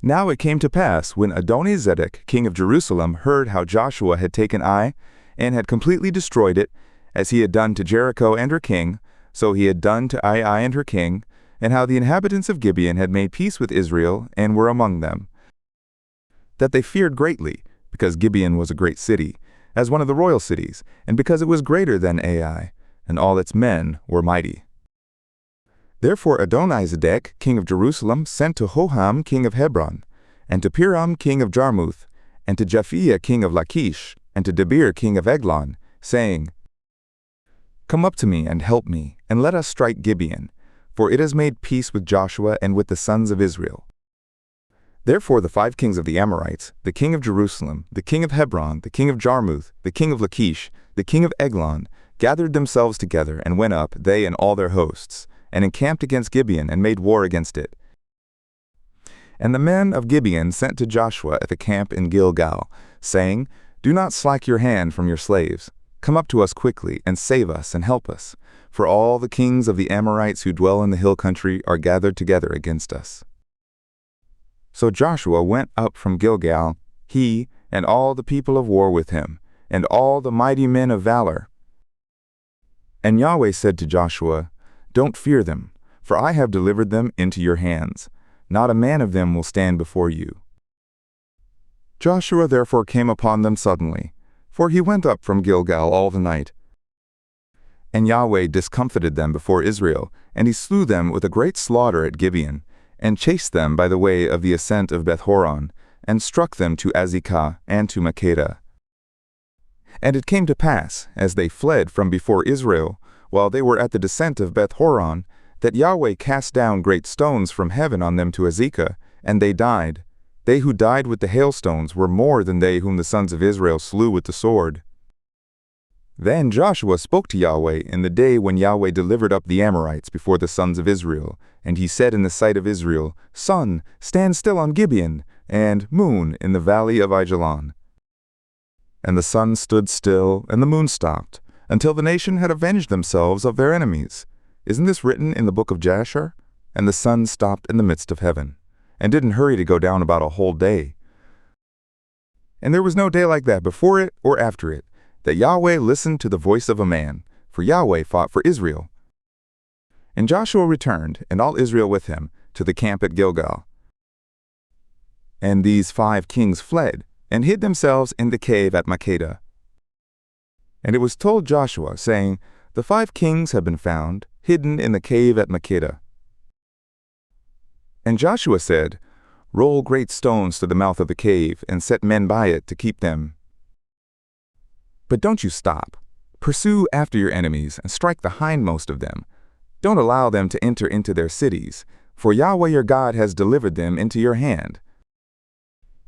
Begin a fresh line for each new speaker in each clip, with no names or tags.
Now it came to pass, when Adoni-Zedek, king of Jerusalem, heard how Joshua had taken Ai, and had completely destroyed it, as he had done to Jericho and her king, so he had done to Ai and her king, and how the inhabitants of Gibeon had made peace with Israel, and were among them, that they feared greatly, because Gibeon was a great city, as one of the royal cities, and because it was greater than Ai, and all its men were mighty. Therefore Adoni-Zedek, king of Jerusalem, sent to Hoham, king of Hebron, and to Piram, king of Jarmuth, and to Japhia, king of Lachish, and to Debir, king of Eglon, saying, Come up to me and help me, and let us strike Gibeon, for it has made peace with Joshua and with the sons of Israel. Therefore the 5 kings of the Amorites, the king of Jerusalem, the king of Hebron, the king of Jarmuth, the king of Lachish, the king of Eglon, gathered themselves together and went up, they and all their hosts, and encamped against Gibeon and made war against it. And the men of Gibeon sent to Joshua at the camp in Gilgal, saying, Do not slack your hand from your slaves. Come up to us quickly, and save us and help us, for all the kings of the Amorites who dwell in the hill country are gathered together against us. So Joshua went up from Gilgal, he and all the people of war with him, and all the mighty men of valor. And Yahweh said to Joshua, Don't fear them, for I have delivered them into your hands. Not a man of them will stand before you. Joshua therefore came upon them suddenly, for he went up from Gilgal all the night. And Yahweh discomfited them before Israel, and he slew them with a great slaughter at Gibeon, and chased them by the way of the ascent of Beth-horon, and struck them to Azekah and to Makkedah. And it came to pass, as they fled from before Israel, while they were at the descent of Beth-horon, that Yahweh cast down great stones from heaven on them to Azekah, and they died. They who died with the hailstones were more than they whom the sons of Israel slew with the sword. Then Joshua spoke to Yahweh in the day when Yahweh delivered up the Amorites before the sons of Israel, and he said in the sight of Israel, Sun, stand still on Gibeon, and moon in the valley of Aijalon. And the sun stood still, and the moon stopped, until the nation had avenged themselves of their enemies. Isn't this written in the book of Jasher? And the sun stopped in the midst of heaven, and didn't hurry to go down about a whole day. And there was no day like that before it or after it, that Yahweh listened to the voice of a man, for Yahweh fought for Israel. And Joshua returned, and all Israel with him, to the camp at Gilgal. And these 5 kings fled, and hid themselves in the cave at Makkedah. And it was told Joshua, saying, The 5 kings have been found, hidden in the cave at Makkedah. And Joshua said, Roll great stones to the mouth of the cave, and set men by it to keep them. But don't you stop. Pursue after your enemies, and strike the hindmost of them. Don't allow them to enter into their cities, for Yahweh your God has delivered them into your hand.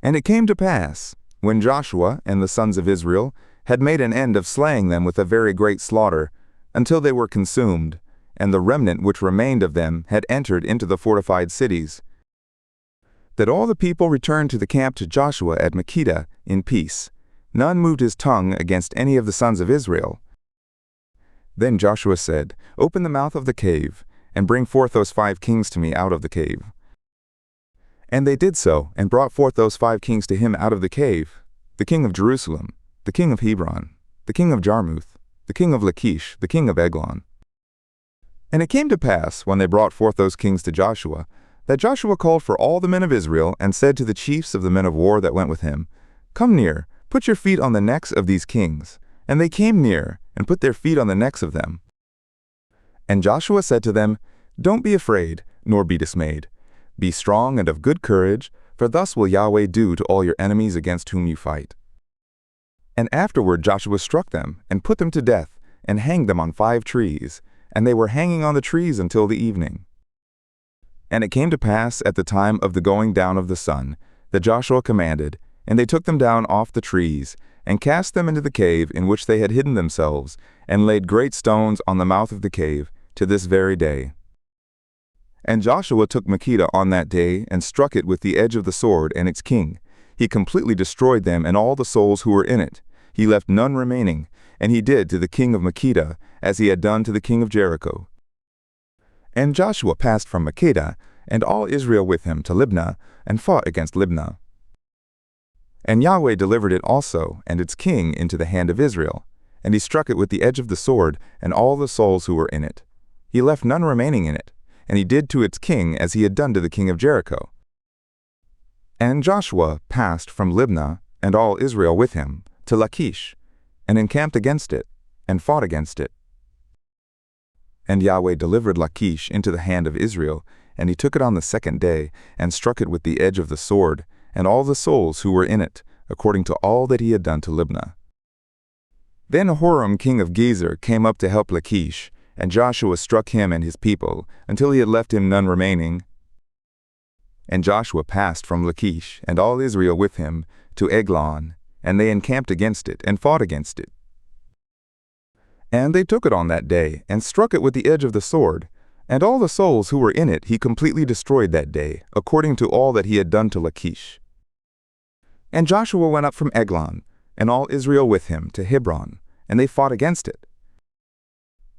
And it came to pass, when Joshua and the sons of Israel had made an end of slaying them with a very great slaughter, until they were consumed, and the remnant which remained of them had entered into the fortified cities, that all the people returned to the camp to Joshua at Makkedah in peace. None moved his tongue against any of the sons of Israel. Then Joshua said, Open the mouth of the cave, and bring forth those 5 kings to me out of the cave. And they did so, and brought forth those 5 kings to him out of the cave, the king of Jerusalem, the king of Hebron, the king of Jarmuth, the king of Lachish, the king of Eglon. And it came to pass, when they brought forth those kings to Joshua, that Joshua called for all the men of Israel, and said to the chiefs of the men of war that went with him, Come near, put your feet on the necks of these kings. And they came near, and put their feet on the necks of them. And Joshua said to them, Don't be afraid, nor be dismayed. Be strong and of good courage, for thus will Yahweh do to all your enemies against whom you fight. And afterward Joshua struck them, and put them to death, and hanged them on 5 trees, and they were hanging on the trees until the evening. And it came to pass at the time of the going down of the sun, that Joshua commanded, and they took them down off the trees, and cast them into the cave in which they had hidden themselves, and laid great stones on the mouth of the cave, to this very day. And Joshua took Makkedah on that day, and struck it with the edge of the sword and its king. He completely destroyed them and all the souls who were in it. He left none remaining, and he did to the king of Makkedah, as he had done to the king of Jericho. And Joshua passed from Makkedah, and all Israel with him, to Libnah, and fought against Libnah. And Yahweh delivered it also, and its king, into the hand of Israel. And he struck it with the edge of the sword, and all the souls who were in it. He left none remaining in it, and he did to its king as he had done to the king of Jericho. And Joshua passed from Libnah, and all Israel with him, to Lachish, and encamped against it, and fought against it. And Yahweh delivered Lachish into the hand of Israel, and he took it on the second day, and struck it with the edge of the sword, and all the souls who were in it, according to all that he had done to Libnah. Then Horam king of Gezer came up to help Lachish, and Joshua struck him and his people, until he had left him none remaining. And Joshua passed from Lachish, and all Israel with him, to Eglon, and they encamped against it, and fought against it. And they took it on that day, and struck it with the edge of the sword, and all the souls who were in it he completely destroyed that day, according to all that he had done to Lachish. And Joshua went up from Eglon, and all Israel with him, to Hebron, and they fought against it.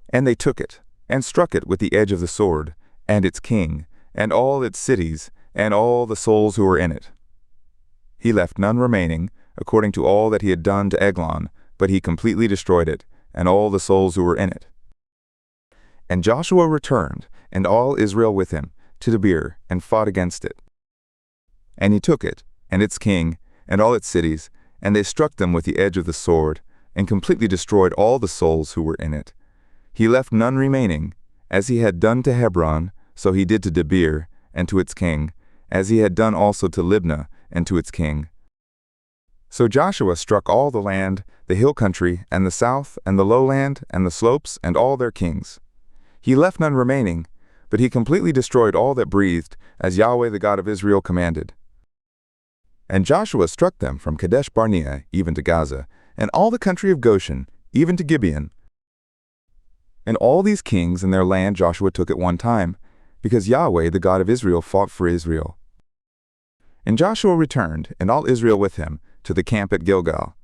And they took it, and struck it with the edge of the sword, and its king, and all its cities, and all the souls who were in it. He left none remaining, according to all that he had done to Eglon, but he completely destroyed it, and all the souls who were in it. And Joshua returned, and all Israel with him, to Debir, and fought against it. And he took it, and its king, and all its cities, and they struck them with the edge of the sword, and completely destroyed all the souls who were in it. He left none remaining. As he had done to Hebron, so he did to Debir, and to its king, as he had done also to Libnah, and to its king. So Joshua struck all the land, the hill country, and the south, and the lowland, and the slopes, and all their kings. He left none remaining, but he completely destroyed all that breathed, as Yahweh the God of Israel commanded. And Joshua struck them from Kadesh Barnea even to Gaza, and all the country of Goshen, even to Gibeon. And all these kings and their land Joshua took at one time, because Yahweh the God of Israel fought for Israel. And Joshua returned, and all Israel with him, to the camp at Gilgal.